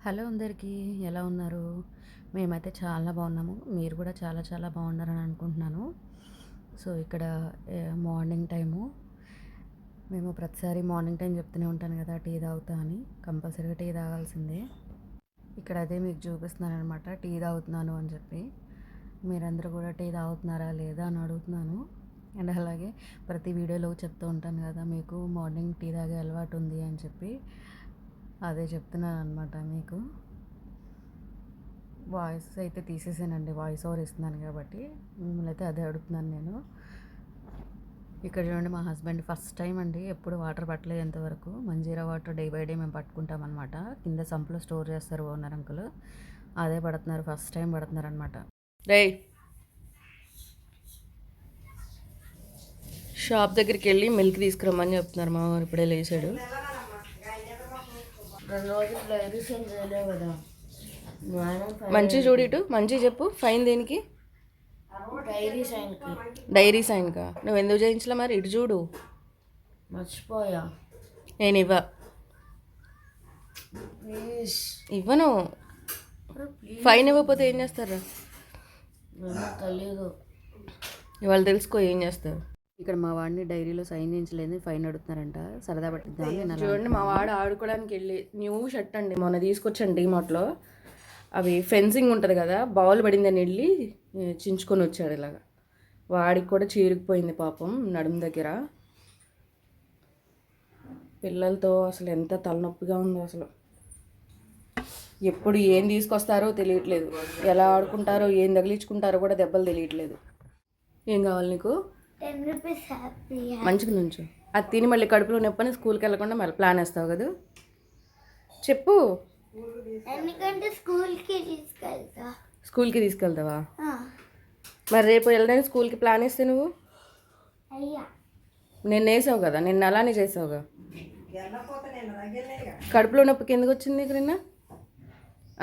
Hello అందరికీ, ఎలా ఉన్నారు? మేమైతే చాలా బాగున్నాము. మీరు కూడా చాలా చాలా బాగున్నారని అనుకుంటున్నాను. సో ఇక్కడ మార్నింగ్ టైము. మేము ప్రతిసారి మార్నింగ్ టైం చెప్తూనే ఉంటాను కదా, టీ తాగుతా అని. కంపల్సరీగా టీ తాగాల్సిందే. ఇక్కడ అదే మీకు చూపిస్తున్నాను అనమాట, టీ తాగుతున్నాను అని చెప్పి. మీరందరూ కూడా టీ తాగుతున్నారా లేదా అని అడుగుతున్నాను. అండ్ అలాగే ప్రతి వీడియోలో చెప్తూ ఉంటాను కదా, మీకు మార్నింగ్ టీ తాగే అలవాటు ఉంది అని చెప్పి. అదే చెప్తున్నాను అనమాట మీకు. వాయిస్ అయితే తీసేసానండి, వాయిస్ ఓవర్ ఇస్తున్నాను కాబట్టి. మిమ్మల్ని అయితే అదే అడుగుతున్నాను నేను. ఇక్కడ చూడండి, మా హస్బెండ్ ఫస్ట్ టైం అండి, ఎప్పుడు వాటర్ పట్టలేదు ఇంతవరకు. Manjira water day by day మేము పట్టుకుంటాం అనమాట. కింద సంపులో స్టోర్ చేస్తారు ఓనర్ అంకుల్. అదే పడుతున్నారు, ఫస్ట్ టైం పడుతున్నారు అనమాట. రే షాప్ దగ్గరికి వెళ్ళి మిల్క్ తీసుకురమ్మని చెప్తున్నారు. మా వారు ఇప్పుడే లేచాడు. 2 రోజులు రీసెంట్ చేయలేవు కదా. మంచి చూడు, ఇటు మంచి చెప్పు. ఫైన్ దేనికి? డైరీ సైన్కి. డైరీ సైన్కా? నువ్వు ఎందుకు చేయించలే మరి? ఇటు చూడు. మర్చిపోయా. నేను ప్లీజ్ ఇవ్వను. ఫైన్ ఇవ్వకపోతే ఏం చేస్తారు? తెలీదు. ఇవాళ తెలుసుకో ఏం చేస్తారు. ఇక్కడ మా వాడిని డైరీలో సైన్ చేయించలేదు, ఫైన్ అడుగుతున్నారంట. సరదా పట్టిద్దామని నేను అలా చూడండి, మా వాడు ఆడుకోవడానికి వెళ్ళి న్యూ షర్ట్ అండి, మొన్న తీసుకొచ్చాను డీమార్ట్లో. అవి ఫెన్సింగ్ ఉంటుంది కదా, బాల్ పడిందని వెళ్ళి చించుకొని వచ్చాడు ఇలాగా. వాడికి కూడా చీరుకుపోయింది పాపం నడుము దగ్గర. పిల్లలతో అసలు ఎంత తలనొప్పిగా ఉందో అసలు. ఎప్పుడు ఏం తీసుకొస్తారో తెలియట్లేదు, ఎలా ఆడుకుంటారో ఏం తగిలించుకుంటారో కూడా దెబ్బలు తెలియట్లేదు. ఏం కావాలి నీకు? 10 rupees happy. మంచిగా నుంచు. అది తిని మళ్ళీ కడుపులో నొప్పని స్కూల్కి వెళ్ళకుండా మళ్ళీ ప్లాన్ వేస్తావు కదా. చెప్పు. ఎందుకంటే స్కూల్కి తీసుకెళ్తా. స్కూల్కి తీసుకెళ్తావా? మరి రేపు వెళ్ళడానికి స్కూల్కి ప్లాన్ వేస్తే నువ్వు అయ్యా నిన్న వేసావు కదా, నిన్న అలానే చేసావుగా. కడుపులో నొప్పికి ఎందుకు వచ్చింది నీకు నిన్న?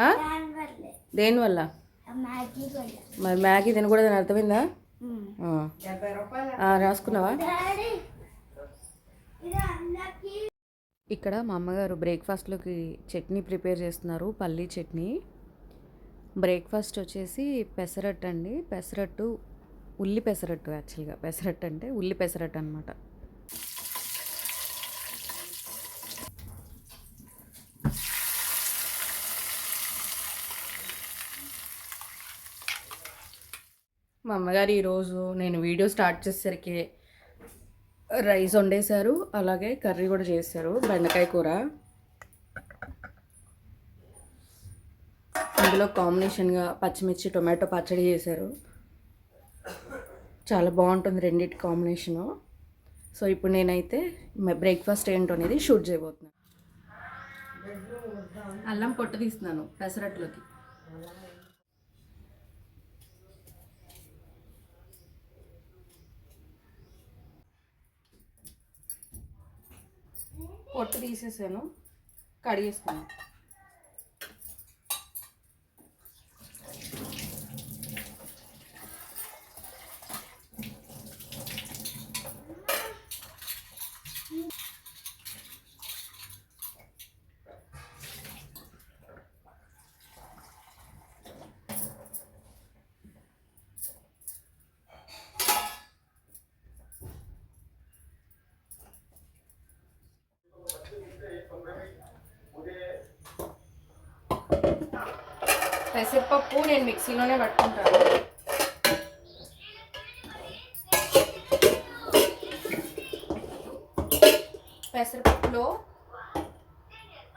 దానివల్లే దేనివల్ల? మ్యాగీ వల్ల. మరి మ్యాగీ తినకూడదని అర్థమైందా? రాసుకున్నావా? డాడీ ఇది అందరికి ఇక్కడ మా అమ్మగారు బ్రేక్ఫాస్ట్లోకి చట్నీ ప్రిపేర్ చేస్తున్నారు, పల్లీ చట్నీ. బ్రేక్ఫాస్ట్ వచ్చేసి పెసరట్టు అండి. పెసరట్టు, ఉల్లి పెసరట్టు. యాక్చువల్గా పెసరట్టు అంటే ఉల్లి పెసరట్టు అనమాట. మా అమ్మగారు ఈరోజు నేను వీడియో స్టార్ట్ చేసేసరికి రైస్ వండేశారు, అలాగే కర్రీ కూడా చేశారు, బెండకాయ కూర. అందులో కాంబినేషన్గా పచ్చిమిర్చి టొమాటో పచ్చడి చేశారు. చాలా బాగుంటుంది రెండింటి కాంబినేషను. సో ఇప్పుడు నేనైతే బ్రేక్ఫాస్ట్ ఏంటో అనేది షూట్ చేయబోతున్నాను. అల్లం పొట్టు తీస్తున్నాను పెసరట్లోకి. పొట్టు తీసేసాను, కడిగేసుకున్నాను. పెసరపప్పు నేను మిక్సీలోనే పట్టుకుంటాను. పెసరపప్పులో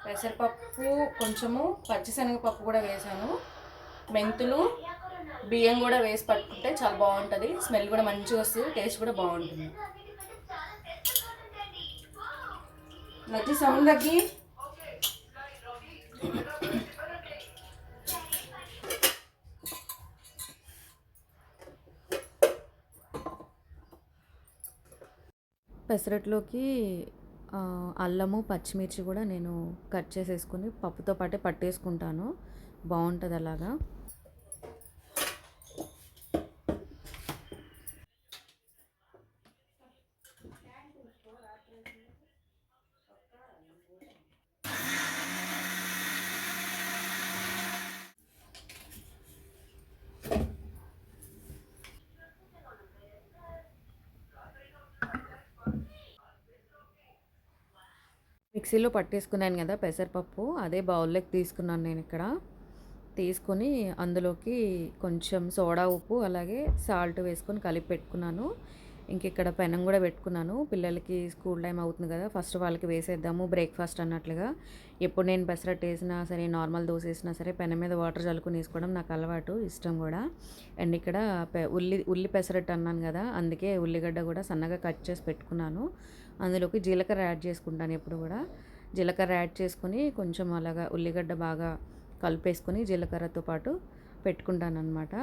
పెసరపప్పు కొంచెము పచ్చిశనగపప్పు కూడా వేసాను, మెంతులు, బియ్యం కూడా వేసి పట్టుకుంటే చాలా బాగుంటుంది. స్మెల్ కూడా మంచిగా వస్తుంది, టేస్ట్ కూడా బాగుంటుంది. నచ్చి సౌండ్ తగ్గి. పెసరట్లోకి అల్లము పచ్చిమిర్చి కూడా నేను కట్ చేసేసుకుని పప్పుతో పాటే పట్టేసుకుంటాను, బాగుంటుంది అలాగా. మిక్సీలో పట్టేసుకున్నాను కదా పెసరపప్పు, అదే బౌల్లోకి తీసుకున్నాను నేను ఇక్కడ. తీసుకొని అందులోకి కొంచెం సోడా ఉప్పు అలాగే సాల్ట్ వేసుకొని కలిపి పెట్టుకున్నాను. ఇంక ఇక్కడ పెనం కూడా పెట్టుకున్నాను. పిల్లలకి స్కూల్ టైం అవుతుంది కదా, ఫస్ట్ వాళ్ళకి వేసేద్దాము బ్రేక్ఫాస్ట్ అన్నట్లుగా. ఎప్పుడు నేను పెసరట్టు వేసినా సరే, నార్మల్ దోశ వేసినా సరే పెనం మీద వాటర్ చల్లుకొని వేసుకోవడం నాకు అలవాటు, ఇష్టం కూడా. అండ్ ఇక్కడ ఉల్లి పెసరట్టు అన్నాను కదా, అందుకే ఉల్లిగడ్డ కూడా సన్నగా కట్ చేసి పెట్టుకున్నాను. అందులోకి జీలకర్ర యాడ్ చేసుకుంటాను ఎప్పుడు కూడా. జీలకర్ర యాడ్ చేసుకొని కొంచెం అలాగా ఉల్లిగడ్డ బాగా కలిపేసుకొని జీలకర్రతో పాటు పెట్టుకుంటాను అనమాట.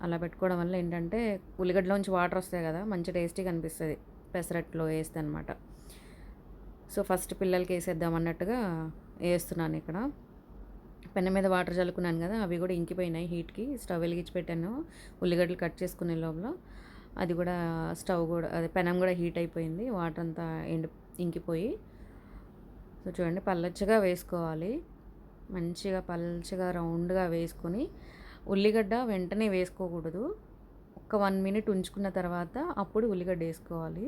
అలా పెట్టుకోవడం వల్ల ఏంటంటే ఉల్లిగడ్డలోంచి వాటర్ వస్తాయి కదా, మంచి టేస్టీగా అనిపిస్తుంది పెసరట్లో వేస్తే అనమాట. సో ఫస్ట్ పిల్లలకి వేసేద్దాం అన్నట్టుగా వేస్తున్నాను ఇక్కడ. పెనం మీద వాటర్ చల్లుకున్నాను కదా, అవి కూడా ఇంకిపోయినాయి హీట్కి. స్టవ్ వెలిగించి పెట్టాను ఉల్లిగడ్డలు కట్ చేసుకునే లోపల. అది కూడా స్టవ్ కూడా అదే పెనం కూడా హీట్ అయిపోయింది, వాటర్ అంతా ఇంకిపోయి. సో చూడండి, పల్లచగా వేసుకోవాలి, మంచిగా పల్చగా రౌండ్గా వేసుకొని. ఉల్లిగడ్డ వెంటనే వేసుకోకూడదు, ఒక 1 మినిట్ ఉంచుకున్న తర్వాత అప్పుడు ఉల్లిగడ్డ వేసుకోవాలి.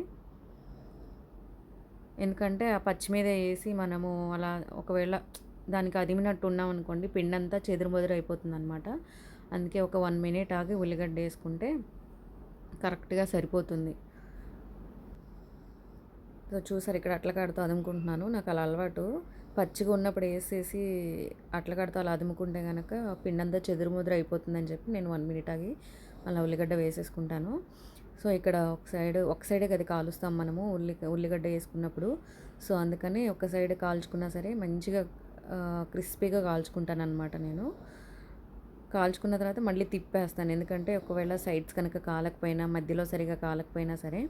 ఎందుకంటే ఆ పచ్చి మీద వేసి మనము అలా ఒకవేళ దానికి అదిమినట్టు ఉన్నాం అనుకోండి, పిండి అంతా చెదురుమదురు అయిపోతుంది అనమాట. అందుకే ఒక 1 మినిట్ ఆగి ఉల్లిగడ్డ వేసుకుంటే కరెక్ట్గా సరిపోతుంది. సో చూసారు, ఇక్కడ అట్లకాడతో అదుముకుంటున్నాను. నాకు అలా అలవాటు, పచ్చిగా ఉన్నప్పుడు వేసేసి అట్లకాడతో అలా అదుముకుంటే కనుక పిండంతా చెదురుముదురు అయిపోతుందని చెప్పి నేను 1 మినిట్ ఆగి అలా ఉల్లిగడ్డ వేసేసుకుంటాను. సో ఇక్కడ ఒక సైడే కదా కాలుస్తాం మనము ఉల్లిగడ్డ వేసుకున్నప్పుడు. సో అందుకని ఒక సైడ్ కాల్చుకున్నా సరే మంచిగా క్రిస్పీగా కాల్చుకుంటాను అనమాట నేను. కాల్చుకున్న తర్వాత మళ్ళీ తిప్పేస్తాను, ఎందుకంటే ఒకవేళ సైడ్స్ కనుక కాలకపోయినా, మధ్యలో సరిగా కాలకపోయినా సరే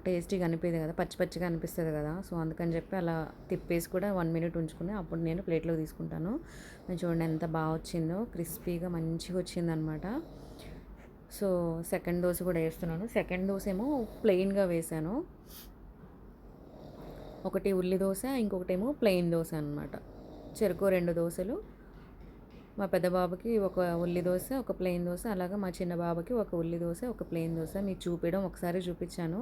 టేస్టీగా అనిపించదు కదా, పచ్చి పచ్చిగా అనిపిస్తుంది కదా. సో అందుకని చెప్పి అలా తిప్పేసి కూడా 1 మినిట్ ఉంచుకుని అప్పుడు నేను ప్లేట్లో తీసుకుంటాను. చూడండి ఎంత బాగా వచ్చిందో, క్రిస్పీగా మంచిగా వచ్చిందనమాట. సో సెకండ్ దోశ కూడా వేస్తున్నాను. సెకండ్ దోశ ఏమో ప్లెయిన్గా వేసాను, ఒకటి ఉల్లి దోశ, ఇంకొకటేమో ప్లెయిన్ దోశ అనమాట. చెరుకు 2 దోశలు. మా పెద్ద బాబుకి ఒక ఉల్లి దోశ, ఒక ప్లెయిన్ దోశ, అలాగా మా చిన్న బాబుకి ఒక ఉల్లి దోశ, ఒక ప్లెయిన్ దోశ. మీకు చూపించడం ఒకసారి చూపించాను,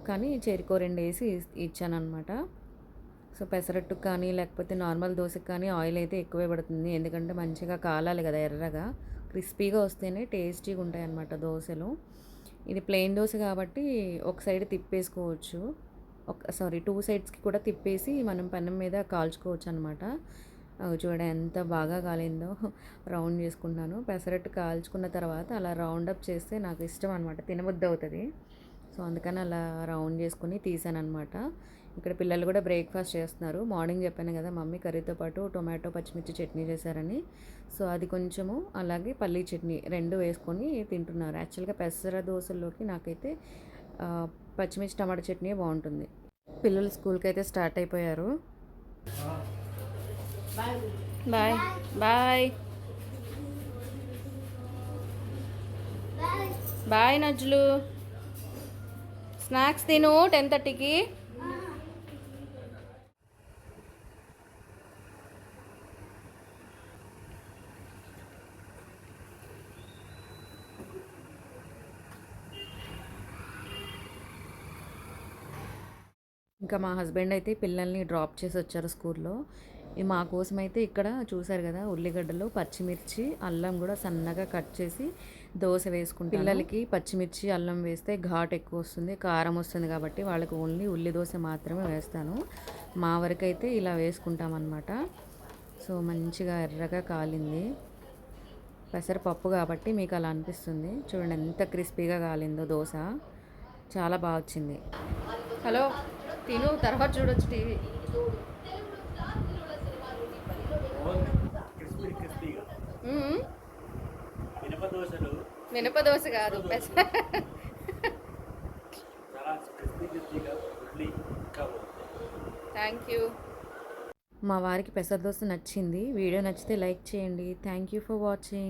కానీ చెరుకు 2 వేసి ఇచ్చాను అనమాట. సో పెసరట్టుకు కానీ లేకపోతే నార్మల్ దోశకి కానీ ఆయిల్ అయితే ఎక్కువే పడుతుంది, ఎందుకంటే మంచిగా కాలాలి కదా, ఎర్రగా క్రిస్పీగా వస్తేనే టేస్టీగా ఉంటాయి అన్నమాట దోశలు. ఇది ప్లెయిన్ దోశ కాబట్టి ఒక సైడ్ తిప్పేసుకోవచ్చు, 2 సైడ్స్కి కూడా తిప్పేసి మనం పెనం మీద కాల్చుకోవచ్చు అనమాట. చూడ ఎంత బాగా కాలిందో, రౌండ్ చేసుకుంటున్నాను. పెసరట్టు కాల్చుకున్న తర్వాత అలా రౌండ్ అప్ చేస్తే నాకు ఇష్టం అనమాట, తినబుద్ధి అవుతుంది. సో అందుకని అలా రౌండ్ చేసుకుని తీసాను అనమాట. ఇక్కడ పిల్లలు కూడా బ్రేక్ఫాస్ట్ చేస్తున్నారు. మార్నింగ్ చెప్పాను కదా మమ్మీ కర్రీతో పాటు టొమాటో పచ్చిమిర్చి చట్నీ చేశారని. సో అది కొంచెము అలాగే పల్లీ చట్నీ 2 వేసుకొని తింటున్నారు. యాక్చువల్గా పెసర దోశల్లోకి నాకైతే పచ్చిమిర్చి టమాటా చట్నీ బాగుంటుంది. పిల్లలు స్కూల్కి అయితే స్టార్ట్ అయిపోయారు. బాయ్ బాయ్ బాయ్ నజ్జులు. స్నాక్స్ తిను 10:30కి. ఇంకా మా హస్బెండ్ అయితే పిల్లల్ని డ్రాప్ చేసి వచ్చారు స్కూల్లో. మా కోసం అయితే ఇక్కడ చూసారు కదా, ఉల్లిగడ్డలు, పచ్చిమిర్చి, అల్లం కూడా సన్నగా కట్ చేసి దోశ వేసుకుంటాను. పిల్లలకి పచ్చిమిర్చి అల్లం వేస్తే ఘాట్ ఎక్కువ వస్తుంది, కారం వస్తుంది కాబట్టి వాళ్ళకి ఓన్లీ ఉల్లి దోశ మాత్రమే వేస్తాను. మా వరకు అయితే ఇలా వేసుకుంటామన్నమాట. సో మంచిగా ఎర్రగా కాలింది, పెసరపప్పు కాబట్టి మీకు అలా అనిపిస్తుంది. చూడండి ఎంత క్రిస్పీగా కాలిందో దోశ, చాలా బాగా వచ్చింది. హలో తిను, తర్వాత చూడొచ్చు టీవీ. మినప దోశ కాదు, థ్యాంక్ యూ. మా వారికి పెసర దోశ నచ్చింది. వీడియో నచ్చితే లైక్ చేయండి. Thank you for watching.